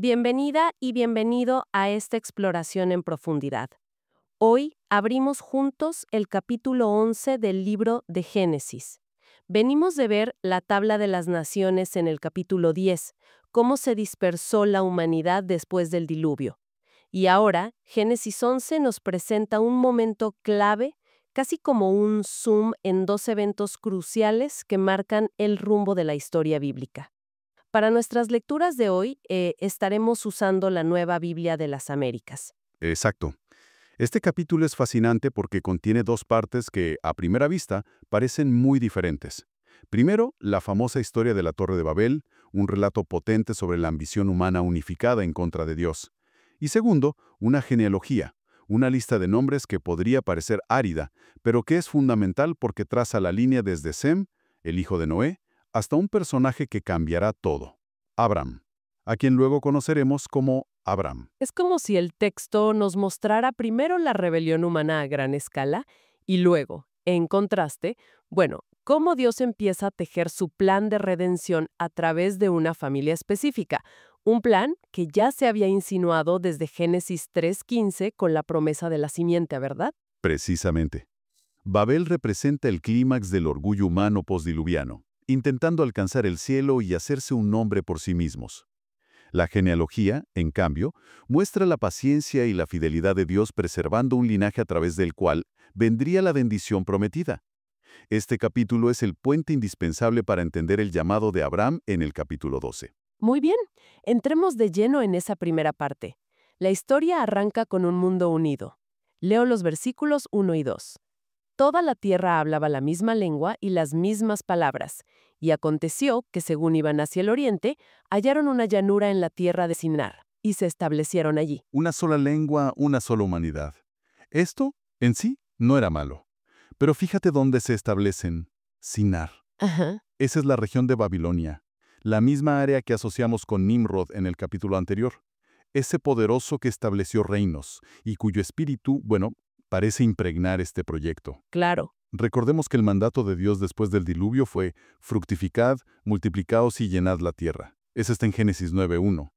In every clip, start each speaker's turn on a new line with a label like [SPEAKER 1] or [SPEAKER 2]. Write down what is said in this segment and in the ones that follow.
[SPEAKER 1] Bienvenida y bienvenido a esta exploración en profundidad. Hoy abrimos juntos el capítulo 11 del libro de Génesis. Venimos de ver la tabla de las naciones en el capítulo 10, cómo se dispersó la humanidad después del diluvio. Y ahora, Génesis 11 nos presenta un momento clave, casi como un zoom en dos eventos cruciales que marcan el rumbo de la historia bíblica. Para nuestras lecturas de hoy, estaremos usando la Nueva Biblia de las Américas.
[SPEAKER 2] Exacto. Este capítulo es fascinante porque contiene dos partes que, a primera vista, parecen muy diferentes. Primero, la famosa historia de la Torre de Babel, un relato potente sobre la ambición humana unificada en contra de Dios. Y segundo, una genealogía, una lista de nombres que podría parecer árida, pero que es fundamental porque traza la línea desde Sem, el hijo de Noé, hasta un personaje que cambiará todo, Abram, a quien luego conoceremos como Abram.
[SPEAKER 1] Es como si el texto nos mostrara primero la rebelión humana a gran escala y luego, en contraste, cómo Dios empieza a tejer su plan de redención a través de una familia específica, un plan que ya se había insinuado desde Génesis 3:15 con la promesa de la simiente, ¿verdad?
[SPEAKER 2] Precisamente. Babel representa el clímax del orgullo humano postdiluviano, intentando alcanzar el cielo y hacerse un nombre por sí mismos. La genealogía, en cambio, muestra la paciencia y la fidelidad de Dios preservando un linaje a través del cual vendría la bendición prometida. Este capítulo es el puente indispensable para entender el llamado de Abraham en el capítulo 12.
[SPEAKER 1] Muy bien, entremos de lleno en esa primera parte. La historia arranca con un mundo unido. Leo los versículos 1 y 2. Toda la tierra hablaba la misma lengua y las mismas palabras, y aconteció que según iban hacia el oriente, hallaron una llanura en la tierra de Sinar, y se establecieron allí.
[SPEAKER 2] Una sola lengua, una sola humanidad. Esto, en sí, no era malo. Pero fíjate dónde se establecen. Sinar.
[SPEAKER 1] Ajá.
[SPEAKER 2] Esa es la región de Babilonia, la misma área que asociamos con Nimrod en el capítulo anterior. Ese poderoso que estableció reinos y cuyo espíritu, parece impregnar este proyecto.
[SPEAKER 1] Claro.
[SPEAKER 2] Recordemos que el mandato de Dios después del diluvio fue fructificad, multiplicaos y llenad la tierra. Ese está en Génesis 9:1.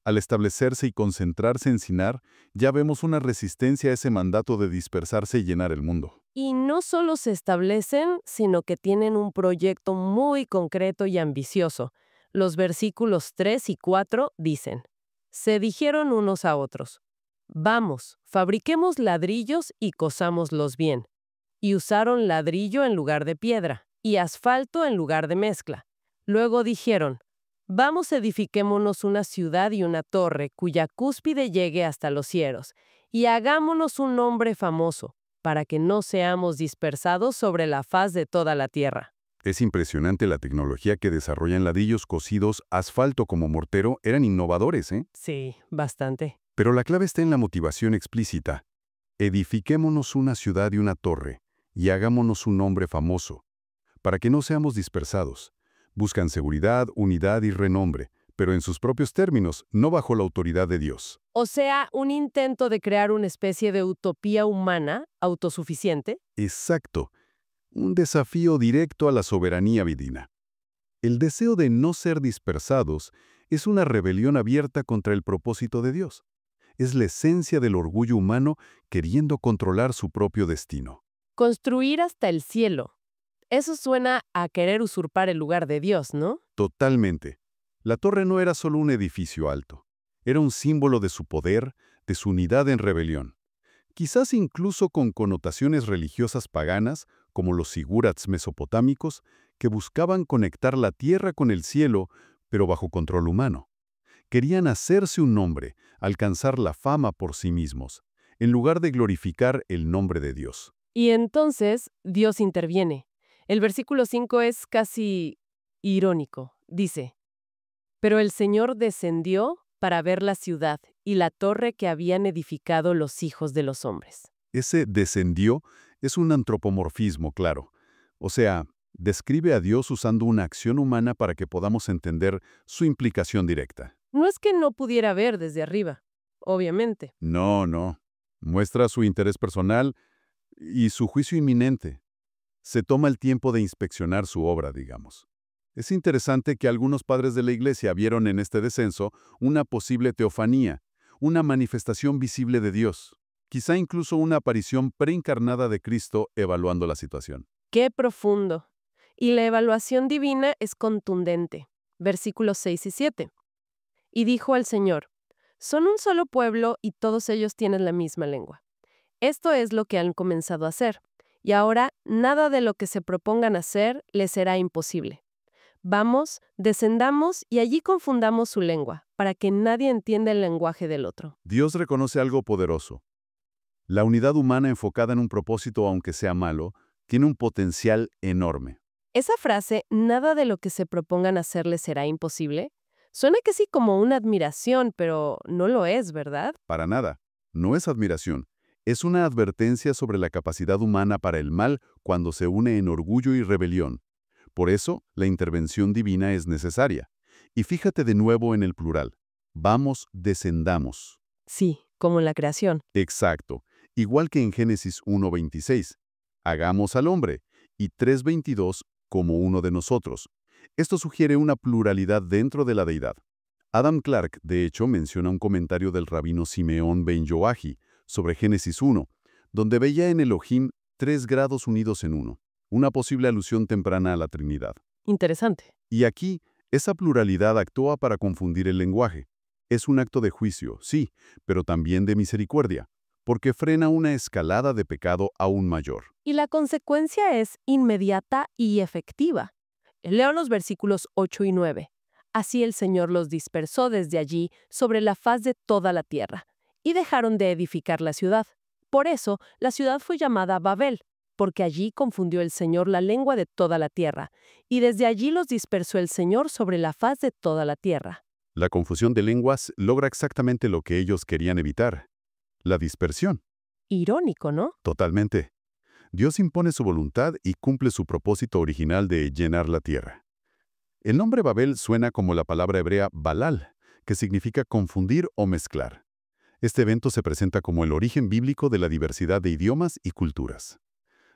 [SPEAKER 2] Al establecerse y concentrarse en Sinar, ya vemos una resistencia a ese mandato de dispersarse y llenar el mundo.
[SPEAKER 1] Y no solo se establecen, sino que tienen un proyecto muy concreto y ambicioso. Los versículos 3 y 4 dicen: Se dijeron unos a otros: Vamos, fabriquemos ladrillos y cosámoslos bien. Y usaron ladrillo en lugar de piedra, y asfalto en lugar de mezcla. Luego dijeron: Vamos, edifiquémonos una ciudad y una torre, cuya cúspide llegue hasta los cielos, y hagámonos un nombre famoso, para que no seamos dispersados sobre la faz de toda la tierra.
[SPEAKER 2] Es impresionante la tecnología que desarrollan ladrillos cocidos, asfalto como mortero, eran innovadores, ¿eh?
[SPEAKER 1] Sí, bastante.
[SPEAKER 2] Pero la clave está en la motivación explícita. Edifiquémonos una ciudad y una torre, y hagámonos un nombre famoso, para que no seamos dispersados. Buscan seguridad, unidad y renombre, pero en sus propios términos, no bajo la autoridad de Dios.
[SPEAKER 1] O sea, un intento de crear una especie de utopía humana autosuficiente.
[SPEAKER 2] Exacto. Un desafío directo a la soberanía divina. El deseo de no ser dispersados es una rebelión abierta contra el propósito de Dios. Es la esencia del orgullo humano queriendo controlar su propio destino.
[SPEAKER 1] Construir hasta el cielo. Eso suena a querer usurpar el lugar de Dios, ¿no?
[SPEAKER 2] Totalmente. La torre no era solo un edificio alto. Era un símbolo de su poder, de su unidad en rebelión. Quizás incluso con connotaciones religiosas paganas, como los sigurats mesopotámicos, que buscaban conectar la tierra con el cielo, pero bajo control humano. Querían hacerse un nombre, alcanzar la fama por sí mismos, en lugar de glorificar el nombre de Dios.
[SPEAKER 1] Y entonces Dios interviene. El versículo 5 es casi irónico. Dice: Pero el Señor descendió para ver la ciudad y la torre que habían edificado los hijos de los hombres.
[SPEAKER 2] Ese descendió es un antropomorfismo, claro. O sea, describe a Dios usando una acción humana para que podamos entender su implicación directa.
[SPEAKER 1] No es que no pudiera ver desde arriba, obviamente.
[SPEAKER 2] No, no. Muestra su interés personal y su juicio inminente. Se toma el tiempo de inspeccionar su obra, digamos. Es interesante que algunos padres de la Iglesia vieron en este descenso una posible teofanía, una manifestación visible de Dios, quizá incluso una aparición preencarnada de Cristo evaluando la situación.
[SPEAKER 1] ¡Qué profundo! Y la evaluación divina es contundente. Versículos 6 y 7. Y dijo al Señor, son un solo pueblo y todos ellos tienen la misma lengua. Esto es lo que han comenzado a hacer, y ahora nada de lo que se propongan hacer les será imposible. Vamos, descendamos y allí confundamos su lengua, para que nadie entienda el lenguaje del otro.
[SPEAKER 2] Dios reconoce algo poderoso. La unidad humana enfocada en un propósito, aunque sea malo, tiene un potencial enorme.
[SPEAKER 1] Esa frase, nada de lo que se propongan hacer les será imposible, suena que sí como una admiración, pero no lo es, ¿verdad?
[SPEAKER 2] Para nada. No es admiración. Es una advertencia sobre la capacidad humana para el mal cuando se une en orgullo y rebelión. Por eso, la intervención divina es necesaria. Y fíjate de nuevo en el plural. Vamos, descendamos.
[SPEAKER 1] Sí, como en la creación.
[SPEAKER 2] Exacto. Igual que en Génesis 1:26. Hagamos al hombre. Y 3:22 como uno de nosotros. Esto sugiere una pluralidad dentro de la deidad. Adam Clarke, de hecho, menciona un comentario del rabino Simeón ben Yoahi sobre Génesis 1, donde veía en Elohim 3 grados unidos en uno, una posible alusión temprana a la Trinidad.
[SPEAKER 1] Interesante.
[SPEAKER 2] Y aquí, esa pluralidad actúa para confundir el lenguaje. Es un acto de juicio, sí, pero también de misericordia, porque frena una escalada de pecado aún mayor.
[SPEAKER 1] Y la consecuencia es inmediata y efectiva. Leo los versículos 8 y 9. Así el Señor los dispersó desde allí sobre la faz de toda la tierra, y dejaron de edificar la ciudad. Por eso, la ciudad fue llamada Babel, porque allí confundió el Señor la lengua de toda la tierra, y desde allí los dispersó el Señor sobre la faz de toda la tierra.
[SPEAKER 2] La confusión de lenguas logra exactamente lo que ellos querían evitar: la dispersión.
[SPEAKER 1] Irónico, ¿no?
[SPEAKER 2] Totalmente. Dios impone su voluntad y cumple su propósito original de llenar la tierra. El nombre Babel suena como la palabra hebrea balal, que significa confundir o mezclar. Este evento se presenta como el origen bíblico de la diversidad de idiomas y culturas,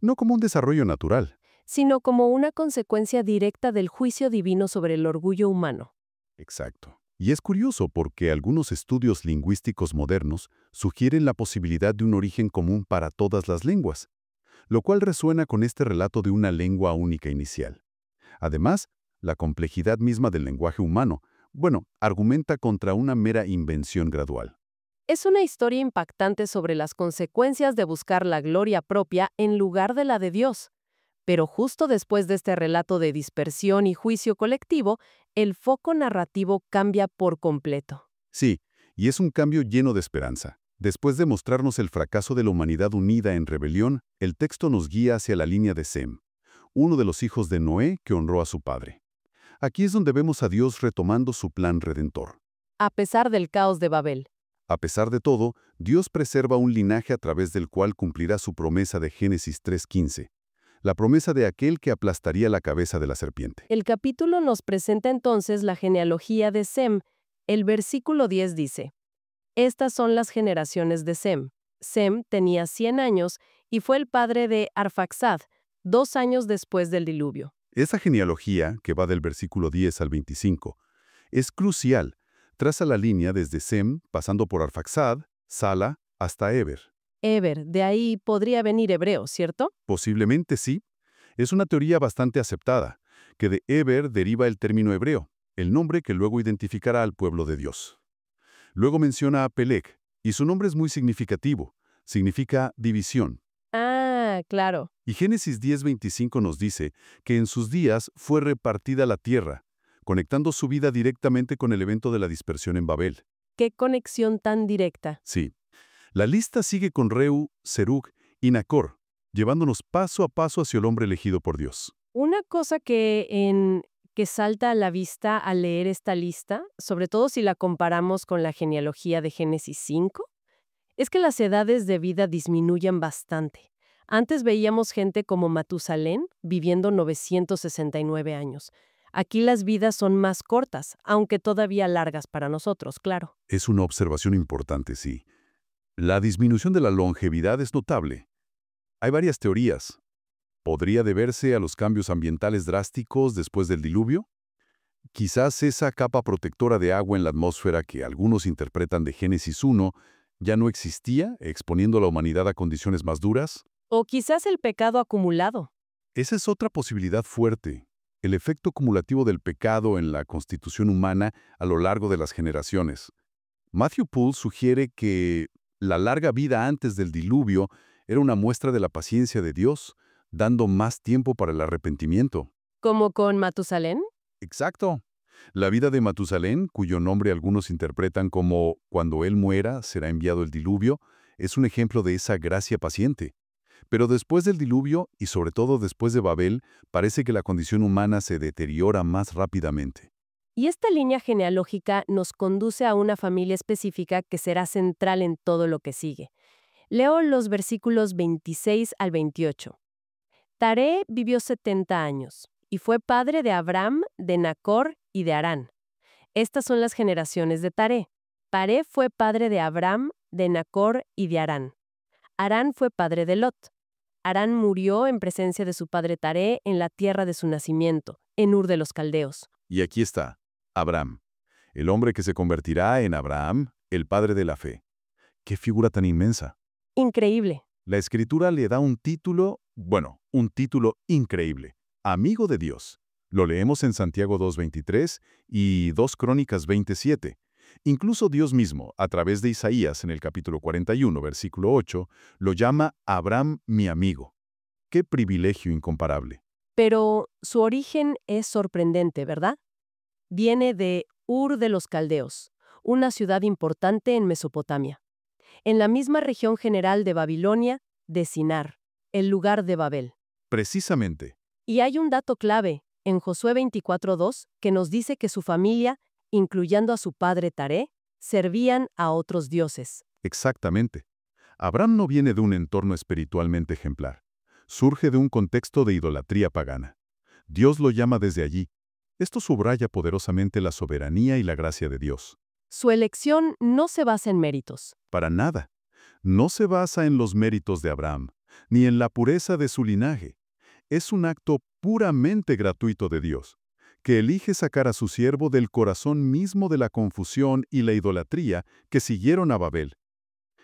[SPEAKER 2] no como un desarrollo natural.
[SPEAKER 1] Sino como una consecuencia directa del juicio divino sobre el orgullo humano.
[SPEAKER 2] Exacto. Y es curioso porque algunos estudios lingüísticos modernos sugieren la posibilidad de un origen común para todas las lenguas, lo cual resuena con este relato de una lengua única inicial. Además, la complejidad misma del lenguaje humano, argumenta contra una mera invención gradual.
[SPEAKER 1] Es una historia impactante sobre las consecuencias de buscar la gloria propia en lugar de la de Dios. Pero justo después de este relato de dispersión y juicio colectivo, el foco narrativo cambia por completo.
[SPEAKER 2] Sí, y es un cambio lleno de esperanza. Después de mostrarnos el fracaso de la humanidad unida en rebelión, el texto nos guía hacia la línea de Sem, uno de los hijos de Noé que honró a su padre. Aquí es donde vemos a Dios retomando su plan redentor.
[SPEAKER 1] A pesar del caos de Babel.
[SPEAKER 2] A pesar de todo, Dios preserva un linaje a través del cual cumplirá su promesa de Génesis 3:15, la promesa de aquel que aplastaría la cabeza de la serpiente.
[SPEAKER 1] El capítulo nos presenta entonces la genealogía de Sem. El versículo 10 dice, estas son las generaciones de Sem. Sem tenía 100 años y fue el padre de Arfaxad, 2 años después del diluvio.
[SPEAKER 2] Esa genealogía, que va del versículo 10 al 25, es crucial. Traza la línea desde Sem, pasando por Arfaxad, Sala, hasta Eber.
[SPEAKER 1] Eber, de ahí podría venir hebreo, ¿cierto?
[SPEAKER 2] Posiblemente sí. Es una teoría bastante aceptada, que de Eber deriva el término hebreo, el nombre que luego identificará al pueblo de Dios. Luego menciona a Peleg, y su nombre es muy significativo. Significa división.
[SPEAKER 1] Ah, claro.
[SPEAKER 2] Y Génesis 10:25 nos dice que en sus días fue repartida la tierra, conectando su vida directamente con el evento de la dispersión en Babel.
[SPEAKER 1] Qué conexión tan directa.
[SPEAKER 2] Sí. La lista sigue con Reu, Serug y Nacor, llevándonos paso a paso hacia el hombre elegido por Dios.
[SPEAKER 1] Una cosa que salta a la vista al leer esta lista, sobre todo si la comparamos con la genealogía de Génesis 5, es que las edades de vida disminuyen bastante. Antes veíamos gente como Matusalén viviendo 969 años. Aquí las vidas son más cortas, aunque todavía largas para nosotros, claro.
[SPEAKER 2] Es una observación importante, sí. La disminución de la longevidad es notable. Hay varias teorías. ¿Podría deberse a los cambios ambientales drásticos después del diluvio? Quizás esa capa protectora de agua en la atmósfera que algunos interpretan de Génesis 1 ya no existía, exponiendo a la humanidad a condiciones más duras.
[SPEAKER 1] O quizás el pecado acumulado.
[SPEAKER 2] Esa es otra posibilidad fuerte, el efecto cumulativo del pecado en la constitución humana a lo largo de las generaciones. Matthew Poole sugiere que la larga vida antes del diluvio era una muestra de la paciencia de Dios, dando más tiempo para el arrepentimiento.
[SPEAKER 1] ¿Como con Matusalén?
[SPEAKER 2] Exacto. La vida de Matusalén, cuyo nombre algunos interpretan como «cuando él muera será enviado el diluvio», es un ejemplo de esa gracia paciente. Pero después del diluvio, y sobre todo después de Babel, parece que la condición humana se deteriora más rápidamente.
[SPEAKER 1] Y esta línea genealógica nos conduce a una familia específica que será central en todo lo que sigue. Leo los versículos 26 al 28. Taré vivió 70 años y fue padre de Abram, de Nacor y de Harán. Estas son las generaciones de Taré. Taré fue padre de Abram, de Nacor y de Harán. Harán fue padre de Lot. Harán murió en presencia de su padre Taré en la tierra de su nacimiento, en Ur de los Caldeos.
[SPEAKER 2] Y aquí está, Abraham, el hombre que se convertirá en Abraham, el padre de la fe. ¡Qué figura tan inmensa!
[SPEAKER 1] Increíble.
[SPEAKER 2] La Escritura le da un título increíble, amigo de Dios. Lo leemos en Santiago 2:23 y 2 Crónicas 27. Incluso Dios mismo, a través de Isaías en el capítulo 41, versículo 8, lo llama Abraham mi amigo. ¡Qué privilegio incomparable!
[SPEAKER 1] Pero su origen es sorprendente, ¿verdad? Viene de Ur de los Caldeos, una ciudad importante en Mesopotamia, en la misma región general de Babilonia, de Sinar, el lugar de Babel.
[SPEAKER 2] Precisamente.
[SPEAKER 1] Y hay un dato clave en Josué 24:2 que nos dice que su familia, incluyendo a su padre Taré, servían a otros dioses.
[SPEAKER 2] Exactamente. Abraham no viene de un entorno espiritualmente ejemplar. Surge de un contexto de idolatría pagana. Dios lo llama desde allí. Esto subraya poderosamente la soberanía y la gracia de Dios.
[SPEAKER 1] Su elección no se basa en méritos.
[SPEAKER 2] Para nada. No se basa en los méritos de Abraham, ni en la pureza de su linaje. Es un acto puramente gratuito de Dios, que elige sacar a su siervo del corazón mismo de la confusión y la idolatría que siguieron a Babel.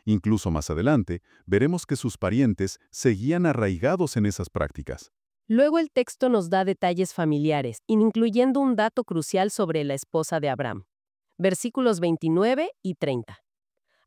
[SPEAKER 2] Incluso más adelante, veremos que sus parientes seguían arraigados en esas prácticas.
[SPEAKER 1] Luego el texto nos da detalles familiares, incluyendo un dato crucial sobre la esposa de Abraham. Versículos 29 y 30.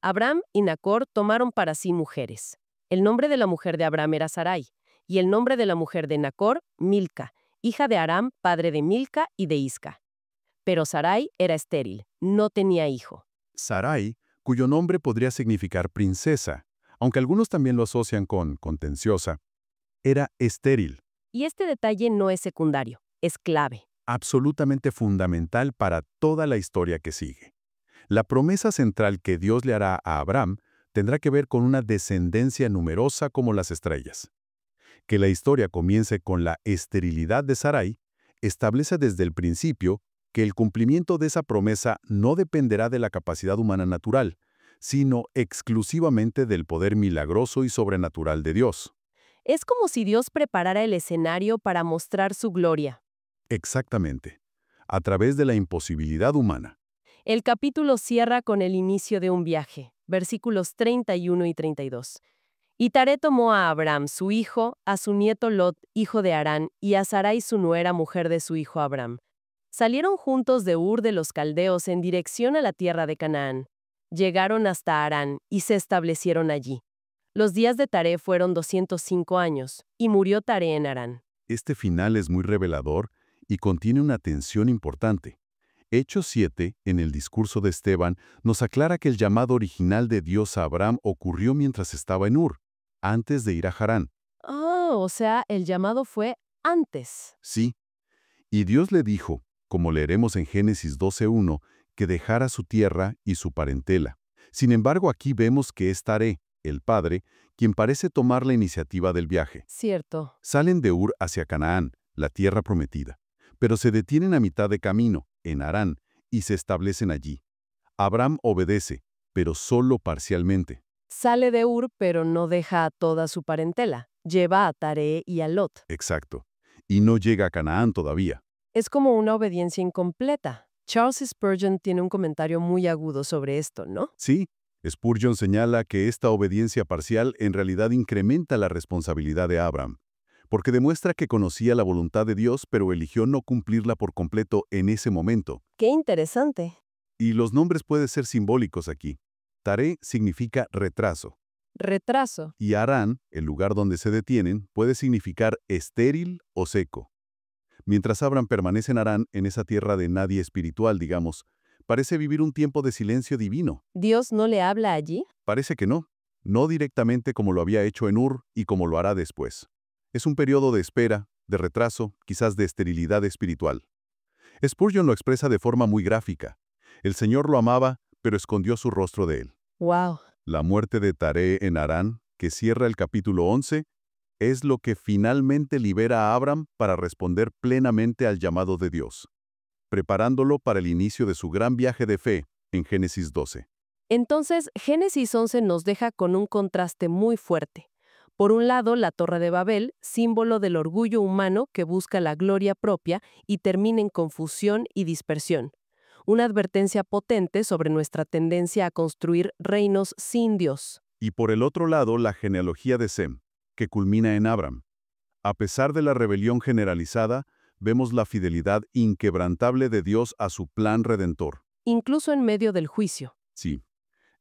[SPEAKER 1] Abraham y Nacor tomaron para sí mujeres. El nombre de la mujer de Abraham era Sarai, y el nombre de la mujer de Nacor, Milca, hija de Aram, padre de Milca y de Isca. Pero Sarai era estéril, no tenía hijo.
[SPEAKER 2] Sarai, cuyo nombre podría significar princesa, aunque algunos también lo asocian con contenciosa, era estéril.
[SPEAKER 1] Y este detalle no es secundario, es clave.
[SPEAKER 2] Absolutamente fundamental para toda la historia que sigue. La promesa central que Dios le hará a Abraham tendrá que ver con una descendencia numerosa como las estrellas. Que la historia comience con la esterilidad de Sarai establece desde el principio que el cumplimiento de esa promesa no dependerá de la capacidad humana natural, sino exclusivamente del poder milagroso y sobrenatural de Dios.
[SPEAKER 1] Es como si Dios preparara el escenario para mostrar su gloria.
[SPEAKER 2] Exactamente, a través de la imposibilidad humana.
[SPEAKER 1] El capítulo cierra con el inicio de un viaje, versículos 31 y 32. Y Taré tomó a Abraham, su hijo, a su nieto Lot, hijo de Harán, y a Sarai, su nuera, mujer de su hijo Abraham. Salieron juntos de Ur de los Caldeos en dirección a la tierra de Canaán. Llegaron hasta Harán y se establecieron allí. Los días de Taré fueron 205 años, y murió Taré en Harán.
[SPEAKER 2] Este final es muy revelador y contiene una tensión importante. Hechos 7, en el discurso de Esteban, nos aclara que el llamado original de Dios a Abraham ocurrió mientras estaba en Ur, antes de ir a Harán.
[SPEAKER 1] O sea, el llamado fue antes.
[SPEAKER 2] Sí. Y Dios le dijo, como leeremos en Génesis 12:1, que dejara su tierra y su parentela. Sin embargo, aquí vemos que es Taré, el padre, quien parece tomar la iniciativa del viaje.
[SPEAKER 1] Cierto.
[SPEAKER 2] Salen de Ur hacia Canaán, la tierra prometida, pero se detienen a mitad de camino, en Harán, y se establecen allí. Abraham obedece, pero solo parcialmente.
[SPEAKER 1] Sale de Ur, pero no deja a toda su parentela. Lleva a Taré y a Lot.
[SPEAKER 2] Exacto. Y no llega a Canaán todavía.
[SPEAKER 1] Es como una obediencia incompleta. Charles Spurgeon tiene un comentario muy agudo sobre esto, ¿no?
[SPEAKER 2] Sí, Spurgeon señala que esta obediencia parcial en realidad incrementa la responsabilidad de Abraham, porque demuestra que conocía la voluntad de Dios, pero eligió no cumplirla por completo en ese momento.
[SPEAKER 1] Qué interesante.
[SPEAKER 2] Y los nombres pueden ser simbólicos aquí. Taré significa retraso,
[SPEAKER 1] Retraso.
[SPEAKER 2] y Harán, el lugar donde se detienen, puede significar estéril o seco. Mientras Abraham permanece en Harán, en esa tierra de nadie espiritual, digamos, parece vivir un tiempo de silencio divino.
[SPEAKER 1] ¿Dios no le habla allí?
[SPEAKER 2] Parece que no. No directamente como lo había hecho en Ur y como lo hará después. Es un periodo de espera, de retraso, quizás de esterilidad espiritual. Spurgeon lo expresa de forma muy gráfica. El Señor lo amaba, pero escondió su rostro de él.
[SPEAKER 1] Wow.
[SPEAKER 2] La muerte de Taré en Harán, que cierra el capítulo 11, es lo que finalmente libera a Abraham para responder plenamente al llamado de Dios, preparándolo para el inicio de su gran viaje de fe en Génesis 12.
[SPEAKER 1] Entonces, Génesis 11 nos deja con un contraste muy fuerte. Por un lado, la Torre de Babel, símbolo del orgullo humano que busca la gloria propia y termina en confusión y dispersión. Una advertencia potente sobre nuestra tendencia a construir reinos sin Dios.
[SPEAKER 2] Y por el otro lado, la genealogía de Sem, que culmina en Abraham. A pesar de la rebelión generalizada, vemos la fidelidad inquebrantable de Dios a su plan redentor.
[SPEAKER 1] Incluso en medio del juicio.
[SPEAKER 2] Sí,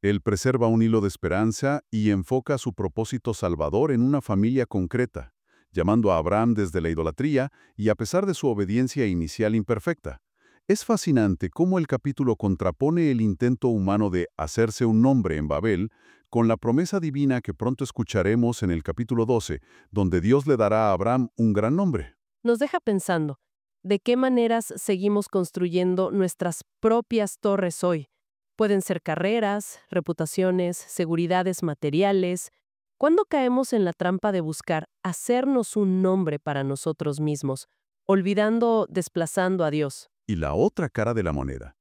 [SPEAKER 2] Él preserva un hilo de esperanza y enfoca su propósito salvador en una familia concreta, llamando a Abraham desde la idolatría y a pesar de su obediencia inicial imperfecta. Es fascinante cómo el capítulo contrapone el intento humano de hacerse un nombre en Babel con la promesa divina que pronto escucharemos en el capítulo 12, donde Dios le dará a Abraham un gran nombre.
[SPEAKER 1] Nos deja pensando, ¿de qué maneras seguimos construyendo nuestras propias torres hoy? Pueden ser carreras, reputaciones, seguridades materiales. ¿Cuándo caemos en la trampa de buscar hacernos un nombre para nosotros mismos, olvidando, desplazando a Dios?
[SPEAKER 2] Y la otra cara de la moneda.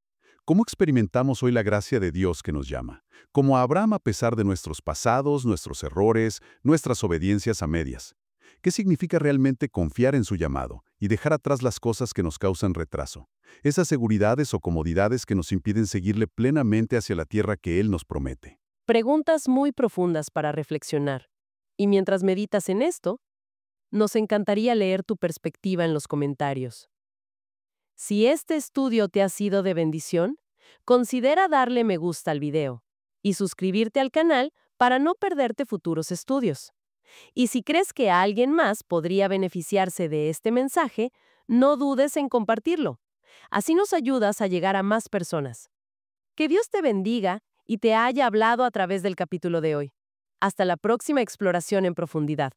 [SPEAKER 2] ¿Cómo experimentamos hoy la gracia de Dios que nos llama? Como a Abraham a pesar de nuestros pasados, nuestros errores, nuestras obediencias a medias. ¿Qué significa realmente confiar en su llamado y dejar atrás las cosas que nos causan retraso? Esas seguridades o comodidades que nos impiden seguirle plenamente hacia la tierra que Él nos promete.
[SPEAKER 1] Preguntas muy profundas para reflexionar. Y mientras meditas en esto, nos encantaría leer tu perspectiva en los comentarios. Si este estudio te ha sido de bendición, considera darle me gusta al video y suscribirte al canal para no perderte futuros estudios. Y si crees que alguien más podría beneficiarse de este mensaje, no dudes en compartirlo. Así nos ayudas a llegar a más personas. Que Dios te bendiga y te haya hablado a través del capítulo de hoy. Hasta la próxima exploración en profundidad.